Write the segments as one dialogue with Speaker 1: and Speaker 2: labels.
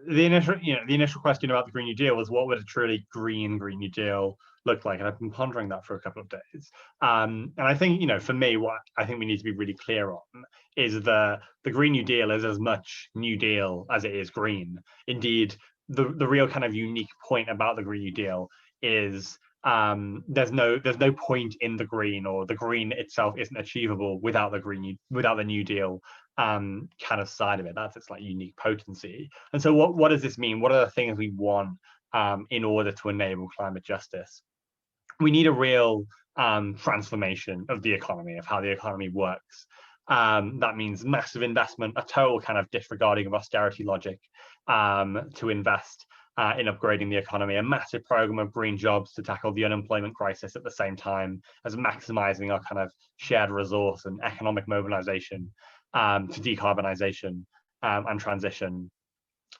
Speaker 1: the initial question about the Green New Deal was what would a truly Green New Deal look like, and I've been pondering that for a couple of days. And I think, for me, what I think we need to be really clear on is the Green New Deal is as much New Deal as it is green. Indeed, the real kind of unique point about the Green New Deal is there's no point in the green, or the green itself isn't achievable without the New Deal kind of side of it. That's its like unique potency. And so what does this mean? What are the things we want in order to enable climate justice? We need a real transformation of the economy, of how the economy works. That means massive investment, a total kind of disregarding of austerity logic to invest in upgrading the economy, a massive program of green jobs to tackle the unemployment crisis at the same time as maximizing our kind of shared resource and economic mobilization to decarbonization and transition.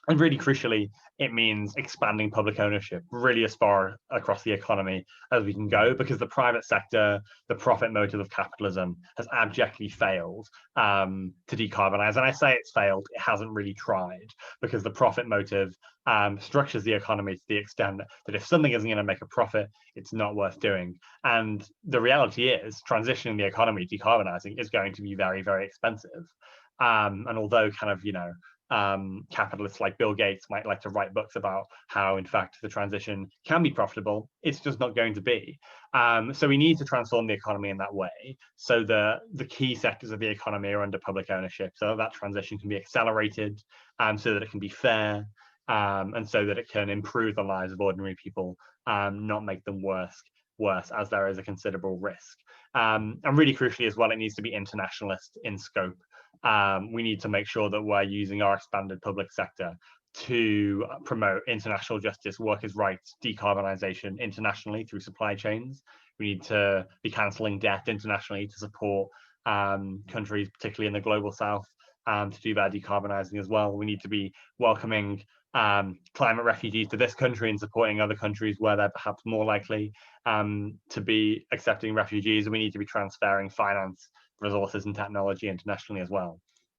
Speaker 1: And really crucially, it means expanding public ownership really as far across the economy as we can go, because the private sector, the profit motive of capitalism, has abjectly failed to decarbonize. And I say it's failed, it hasn't really tried, because the profit motive structures the economy to the extent that if something isn't going to make a profit, it's not worth doing. And the reality is, transitioning the economy, decarbonizing, is going to be very, very expensive. And although kind of, capitalists like Bill Gates might like to write books about how, in fact, the transition can be profitable, it's just not going to be. So we need to transform the economy in that way. So the key sectors of the economy are under public ownership, so that transition can be accelerated, so that it can be fair, and so that it can improve the lives of ordinary people, not make them worse, as there is a considerable risk. And really crucially as well, it needs to be internationalist in scope. We need to make sure that we're using our expanded public sector to promote international justice, workers' rights, decarbonization internationally through supply chains. We need to be cancelling debt internationally to support countries, particularly in the global south, to do their decarbonizing as well. We need to be welcoming climate refugees to this country and supporting other countries where they're perhaps more likely to be accepting refugees. And we need to be transferring finance, resources, and technology internationally as well.